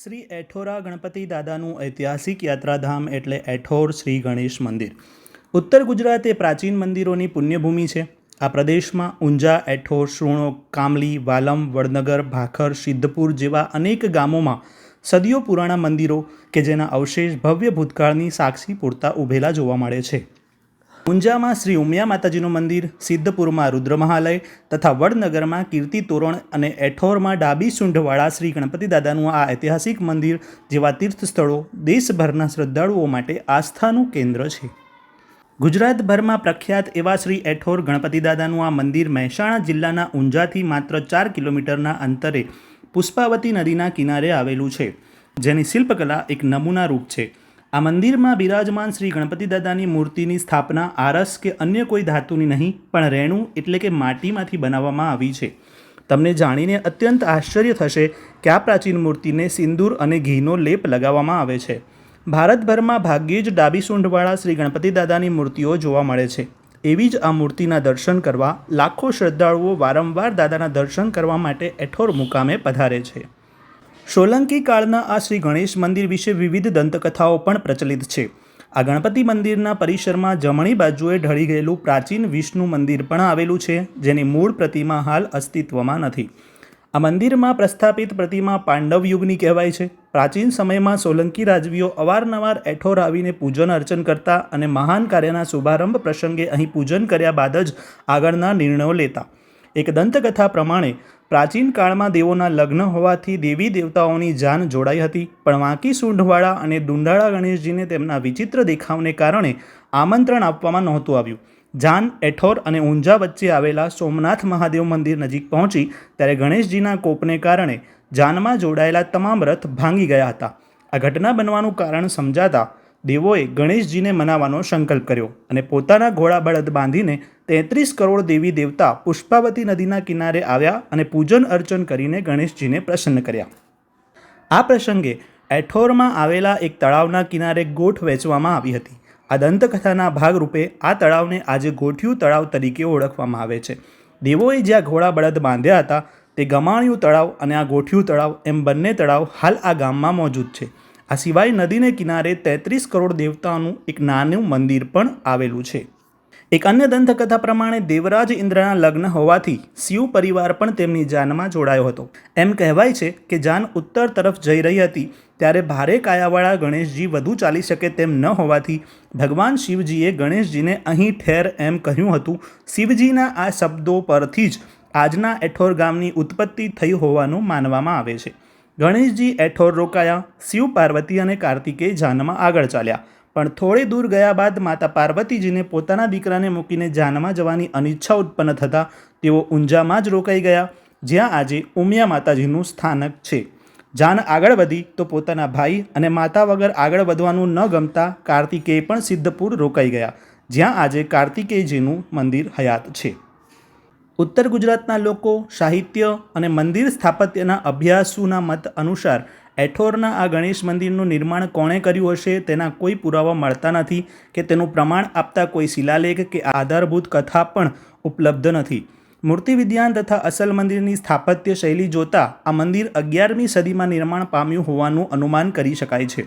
શ્રી એઠોરા ગણપતિ દાદાનું ઐતિહાસિક યાત્રાધામ એટલે એઠોર શ્રી ગણેશ મંદિર. ઉત્તર ગુજરાત એ પ્રાચીન મંદિરોની પુણ્યભૂમિ છે. આ પ્રદેશમાં ઊંઝા, એઠોર, શૃણો, કામલી, વાલમ, વડનગર, ભાખર, સિદ્ધપુર જેવા અનેક ગામોમાં સદીઓ પુરાણા મંદિરો કે જેના અવશેષ ભવ્ય ભૂતકાળની સાક્ષી પૂરતા ઊભેલા જોવા મળે છે. ઊંઝામાં શ્રી ઉમિયા માતાજીનું મંદિર, સિદ્ધપુરમાં રુદ્રમહાલય તથા વડનગરમાં કીર્તિ તોરણ અને એઠોરમાં ડાબી સૂંઢવાળા શ્રી ગણપતિ દાદાનું આ ઐતિહાસિક મંદિર જેવા તીર્થ સ્થળો દેશભરના શ્રદ્ધાળુઓ માટે આસ્થાનું કેન્દ્ર છે. ગુજરાતભરમાં પ્રખ્યાત એવા શ્રી એઠોર ગણપતિ દાદાનું આ મંદિર મહેસાણા જિલ્લાના ઊંઝાથી માત્ર 4 કિલોમીટરના અંતરે પુષ્પાવતી નદીના કિનારે આવેલું છે, જેની શિલ્પકલા એક નમૂના રૂપ છે. આ મંદિરમાં બિરાજમાન શ્રી ગણપતિ દાદાની મૂર્તિની સ્થાપના આરસ કે અન્ય કોઈ ધાતુની નહીં પણ રેણુ એટલે કે માટીમાંથી બનાવવામાં આવી છે. તમને જાણીને અત્યંત આશ્ચર્ય થશે કે આ પ્રાચીન મૂર્તિને સિંદૂર અને ઘીનો લેપ લગાવવામાં આવે છે. ભારતભરમાં ભાગ્યે જ ડાબી સૂંઢવાળા શ્રી ગણપતિ દાદાની મૂર્તિઓ જોવા મળે છે. એવી જ આ મૂર્તિના દર્શન કરવા લાખો શ્રદ્ધાળુઓ વારંવાર દાદાના દર્શન કરવા માટે એઠોર મુકામે પધારે છે. સોલંકી કાળના આ શ્રી ગણેશ મંદિર વિશે વિવિધ દંતકથાઓ પણ પ્રચલિત છે. આ ગણપતિ મંદિરના પરિસરમાં જમણી બાજુએ ઢળી ગયેલું પ્રાચીન વિષ્ણુ મંદિર પણ આવેલું છે, જેની મૂળ પ્રતિમા હાલ અસ્તિત્વમાં નથી. આ મંદિરમાં પ્રસ્થાપિત પ્રતિમા પાંડવ યુગની કહેવાય છે. પ્રાચીન સમયમાં સોલંકી રાજવીઓ અવારનવાર એઠોર આવીને પૂજન અર્ચન કરતા અને મહાન કાર્યના શુભારંભ પ્રસંગે અહીં પૂજન કર્યા બાદ જ આગળના નિર્ણયો લેતા. એક દંતકથા પ્રમાણે પ્રાચીન કાળમાં દેવોના લગ્ન હોવાથી દેવી દેવતાઓની જાન જોડાઈ હતી, પણ વાંકી સૂંઢવાળા અને દુંડાળા ગણેશજીને તેમના વિચિત્ર દેખાવને કારણે આમંત્રણ આપવામાં નહોતું આવ્યું. જાન, એઠોર અને ઊંઝા વચ્ચે આવેલા સોમનાથ મહાદેવ મંદિર નજીક પહોંચી ત્યારે ગણેશજીના કોપને કારણે જાનમાં જોડાયેલા તમામ રથ ભાંગી ગયા હતા. આ ઘટના બનવાનું કારણ સમજાતા દેવોએ ગણેશજીને મનાવવાનો સંકલ્પ કર્યો અને પોતાના ઘોડા બળદ બાંધીને 33 કરોડ દેવી દેવતા પુષ્પાવતી નદીના કિનારે આવ્યા અને પૂજન અર્ચન કરીને ગણેશજીને પ્રસન્ન કર્યા. આ પ્રસંગે એઠોરમાં આવેલા એક તળાવના કિનારે ગોઠ વેચવામાં આવી હતી. આ દંતકથાના ભાગરૂપે આ તળાવને આજે ગોઠિયું તળાવ તરીકે ઓળખવામાં આવે છે. દેવોએ જ્યાં ઘોડા બળદ બાંધ્યા હતા તે ગમાણિયું તળાવ અને આ ગોઠિયું તળાવ એમ બંને તળાવ હાલ આ ગામમાં મોજૂદ છે. આ સિવાય નદીને કિનારે 33 કરોડ દેવતાઓનું એક નાનું મંદિર પણ આવેલું છે. એક અન્ય દંતકથા પ્રમાણે દેવરાજ ઇન્દ્રના લગ્ન હોવાથી શિવ પરિવાર પણ તેમની જાનમાં જોડાયો હતો. એમ કહેવાય છે કે જાન ઉત્તર તરફ જઈ રહી હતી ત્યારે ભારે કાયાવાળા ગણેશજી વધુ ચાલી શકે તેમ ન હોવાથી ભગવાન શિવજીએ ગણેશજીને અહીં ઠેર એમ કહ્યું હતું. શિવજીના આ શબ્દો પરથી જ આજના એઠોર ગામની ઉત્પત્તિ થઈ હોવાનું માનવામાં આવે છે. ગણેશજી એઠોર રોકાયા. શિવ, પાર્વતી અને કાર્તિકેય જાનમાં આગળ ચાલ્યા, પણ થોડે દૂર ગયા બાદ માતા પાર્વતીજીને પોતાના દીકરાને મૂકીને જાનમાં જવાની અનિચ્છા ઉત્પન્ન થતાં તેઓ ઊંઝામાં જ રોકાઈ ગયા, જ્યાં આજે ઉમિયા માતાજીનું સ્થાનક છે. જાન આગળ વધી તો પોતાના ભાઈ અને માતા વગર આગળ વધવાનું ન ગમતા કાર્તિકેય પણ સિદ્ધપુર રોકાઈ ગયા, જ્યાં આજે કાર્તિકેયજીનું મંદિર હયાત છે. ઉત્તર ગુજરાતના લોકો, સાહિત્ય અને મંદિર સ્થાપત્યના અભ્યાસુના મત અનુસાર એઠોરના આ ગણેશ મંદિરનું નિર્માણ કોણે કર્યું હશે તેના કોઈ પુરાવા મળતા નથી કે તેનું પ્રમાણ આપતા કોઈ શિલાલેખ કે આધારભૂત કથા પણ ઉપલબ્ધ નથી. મૂર્તિ વિદ્યાન તથા અસલ મંદિરની સ્થાપત્ય શૈલી જોતા આ મંદિર 11મી સદીમાં નિર્માણ પામ્યું હોવાનું અનુમાન કરી શકાય છે.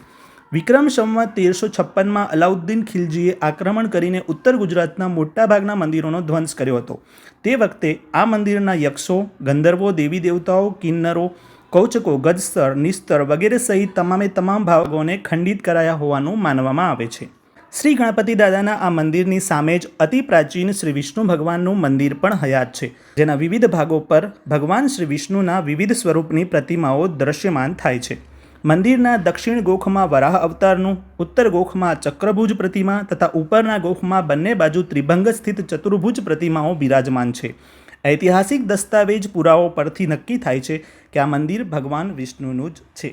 વિક્રમ સંવત 1356માં અલાઉદ્દીન ખિલજીએ આક્રમણ કરીને ઉત્તર ગુજરાતના મોટાભાગના મંદિરોનો ધ્વંસ કર્યો હતો. તે વખતે આ મંદિરના યક્ષો, ગંધર્વો, દેવી દેવતાઓ, કિન્નરો, કૌચકો, ગજસ્તર, નિસ્તર વગેરે સહિત તમામ ભાગોને ખંડિત કરાયા હોવાનું માનવામાં આવે છે. શ્રી ગણપતિ દાદાના આ મંદિરની સામે જ અતિ પ્રાચીન શ્રી વિષ્ણુ ભગવાનનું મંદિર પણ હયાત છે, જેના વિવિધ ભાગો પર ભગવાન શ્રી વિષ્ણુના વિવિધ સ્વરૂપની પ્રતિમાઓ દ્રશ્યમાન થાય છે. મંદિરના દક્ષિણ ગોખમાં વરાહ અવતારનું, ઉત્તર ગોખમાં ચક્રભુજ પ્રતિમા તથા ઉપરના ગોખમાં બંને બાજુ ત્રિભંગ સ્થિત ચતુર્ભુજ પ્રતિમાઓ બિરાજમાન છે. ઐતિહાસિક દસ્તાવેજ પુરાવો પરથી નક્કી થાય છે કે આ મંદિર ભગવાન વિષ્ણુનું જ છે.